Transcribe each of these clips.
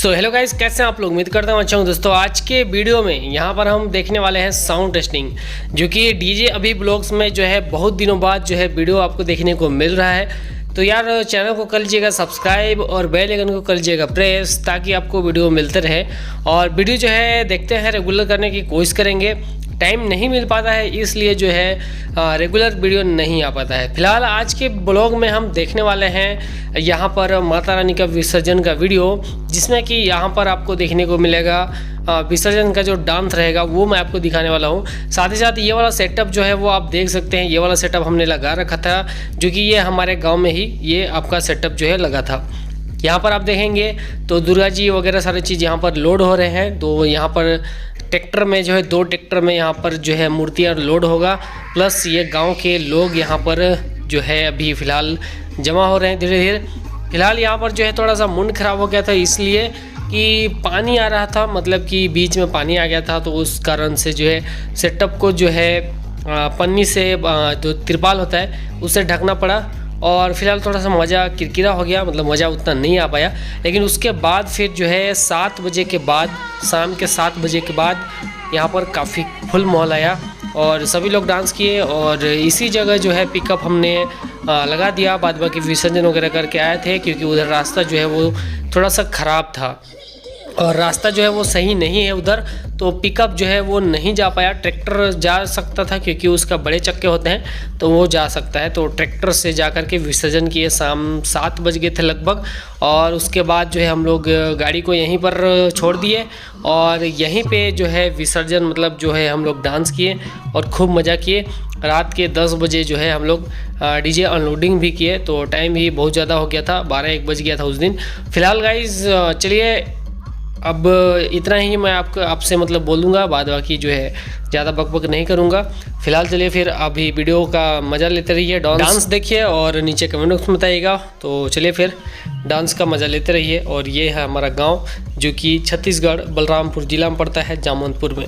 Hello guys, कैसे हैं आप लोग। उम्मीद करता हूँ अच्छा हूँ। दोस्तों आज के वीडियो में यहाँ पर हम देखने वाले हैं साउंड टेस्टिंग, जो कि डीजे अभी ब्लॉग्स में जो है बहुत दिनों बाद जो है वीडियो आपको देखने को मिल रहा है। तो यार चैनल को कर लीजिएगा सब्सक्राइब और बेल आइकन को कर लीजिएगा प्रेस, ताकि आपको वीडियो मिलते रहे। और वीडियो जो है देखते हैं, रेगुलर करने की कोशिश करेंगे। टाइम नहीं मिल पाता है इसलिए जो है रेगुलर वीडियो नहीं आ पाता है। फिलहाल आज के ब्लॉग में हम देखने वाले हैं यहाँ पर माता रानी का विसर्जन का वीडियो, जिसमें कि यहाँ पर आपको देखने को मिलेगा विसर्जन का जो डांस रहेगा वो मैं आपको दिखाने वाला हूँ। साथ ही साथ ये वाला सेटअप जो है वो आप देख सकते हैं। ये वाला सेटअप हमने लगा रखा था, जो कि ये हमारे गाँव में ही ये आपका सेटअप जो है लगा था। यहाँ पर आप देखेंगे तो दुर्गा जी वगैरह सारी चीज़ यहाँ पर लोड हो रहे हैं। तो यहाँ पर ट्रैक्टर में जो है 2 ट्रैक्टर में यहाँ पर जो है मूर्तियाँ लोड होगा, प्लस ये गांव के लोग यहाँ पर जो है अभी फ़िलहाल जमा हो रहे हैं धीरे धीरे। फ़िलहाल यहाँ पर जो है थोड़ा सा मुंड ख़राब हो गया था, इसलिए कि पानी आ रहा था, मतलब कि बीच में पानी आ गया था। तो उस कारण से जो है सेटअप को जो है पन्नी से जो तिरपाल होता है उससे ढकना पड़ा। और फिलहाल थोड़ा सा मज़ा किरकिरा हो गया, मतलब मज़ा उतना नहीं आ पाया। लेकिन उसके बाद फिर जो है 7 बजे के बाद, शाम के 7 बजे के बाद यहाँ पर काफ़ी फुल माहौल आया और सभी लोग डांस किए। और इसी जगह जो है पिकअप हमने लगा दिया। बाद बाकी विसर्जन वगैरह करके आए थे, क्योंकि उधर रास्ता जो है वो थोड़ा सा ख़राब था और रास्ता जो है वो सही नहीं है उधर, तो पिकअप जो है वो नहीं जा पाया। ट्रैक्टर जा सकता था क्योंकि उसका बड़े चक्के होते हैं तो वो जा सकता है। तो ट्रैक्टर से जा कर के विसर्जन किए। शाम 7 बज गए थे लगभग। और उसके बाद जो है हम लोग गाड़ी को यहीं पर छोड़ दिए और यहीं पे जो है विसर्जन, मतलब जो है हम लोग डांस किए और खूब मज़ा किए। रात के 10 बजे जो है हम लोग डीजे अनलोडिंग भी किए। तो टाइम भी बहुत ज़्यादा हो गया था, 12-1 बज गया था उस दिन। फिलहाल गाइज़ चलिए अब इतना ही मैं आपसे मतलब बोल दूँगा, बाद बाकी जो है ज़्यादा बकबक नहीं करूँगा। फिलहाल चलिए फिर अभी वीडियो का मज़ा लेते रहिए, डांस देखिए और नीचे कमेंट बॉक्स में बताइएगा। तो चलिए फिर डांस का मज़ा लेते रहिए। और ये है हमारा गांव, जो कि छत्तीसगढ़ बलरामपुर ज़िला में पड़ता है, जामोदपुर में।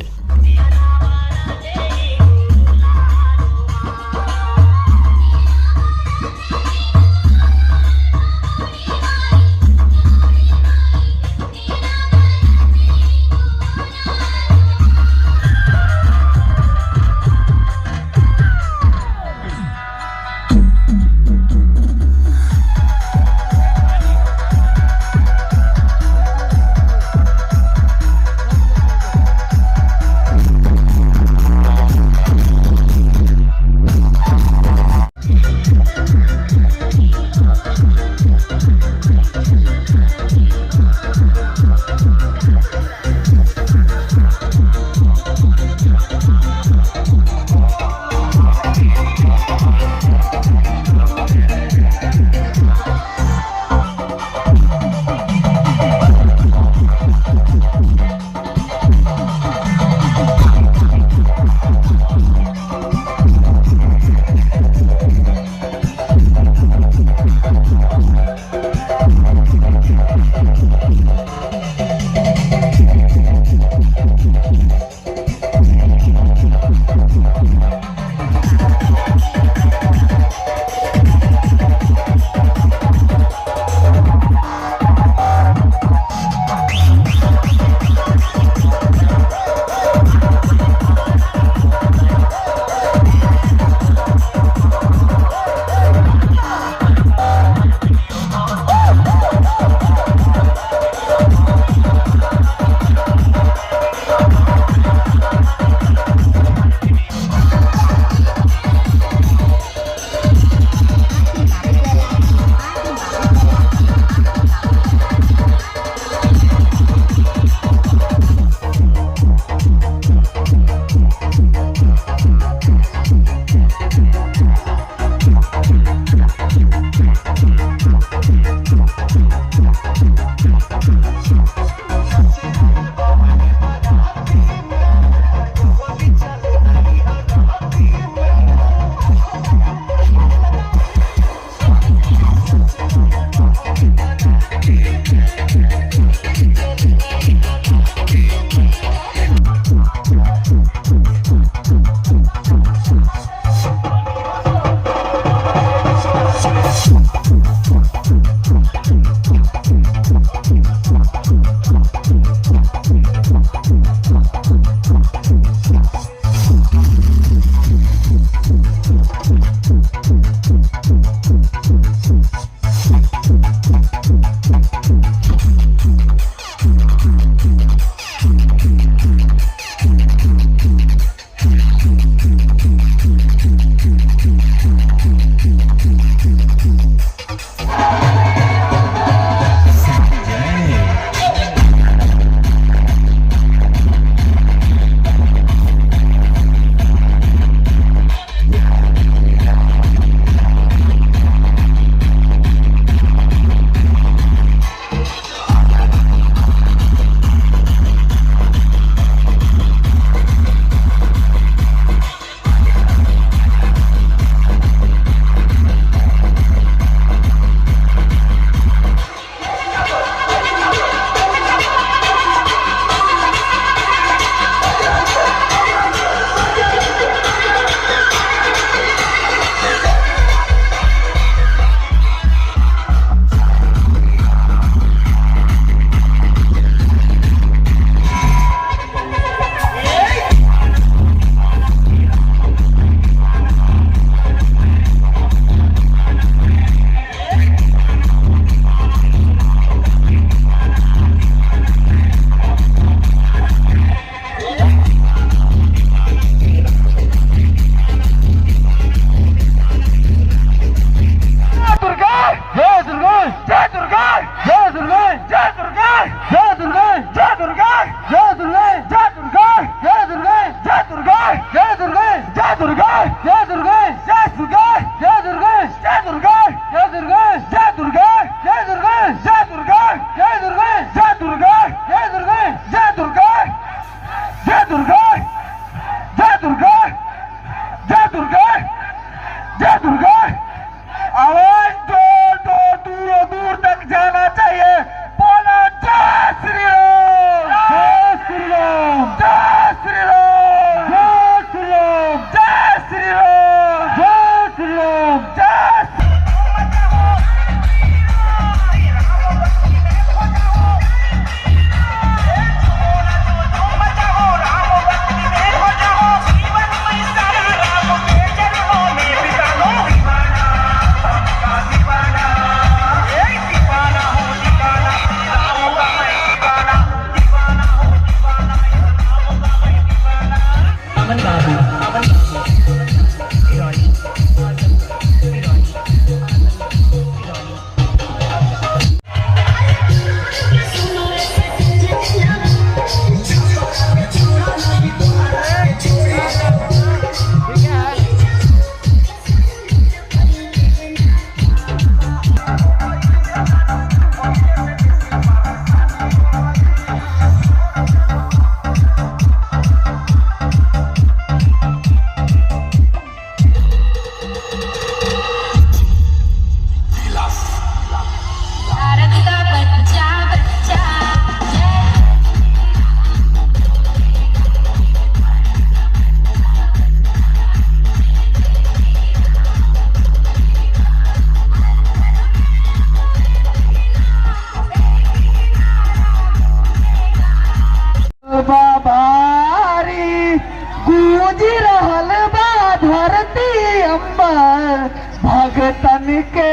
गूंजी रहल बा धरती अंबर, भगतन के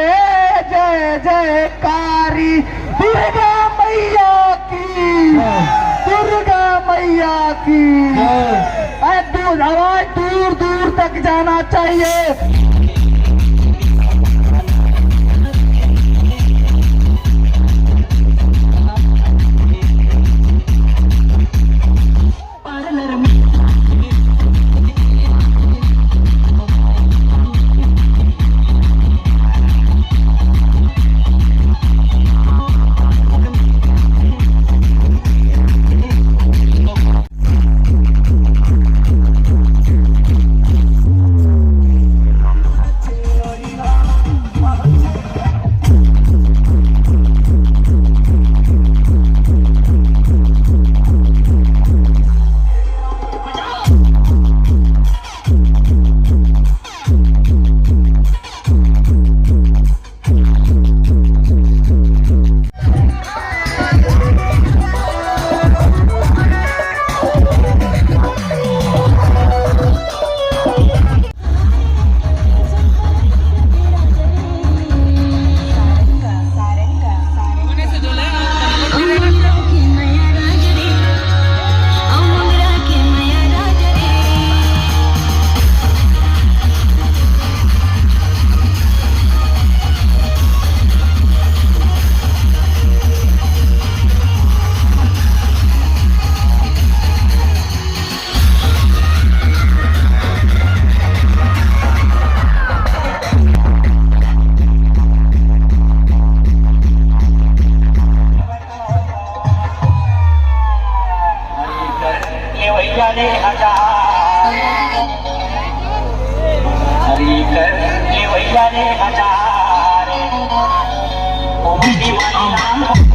जय जयकारी। दुर्गा मैया की, दुर्गा मैया की। आवाज दूर दूर तक जाना चाहिए। ने हजार हरी कर ये भैया ने हजार ओ मेरी माँ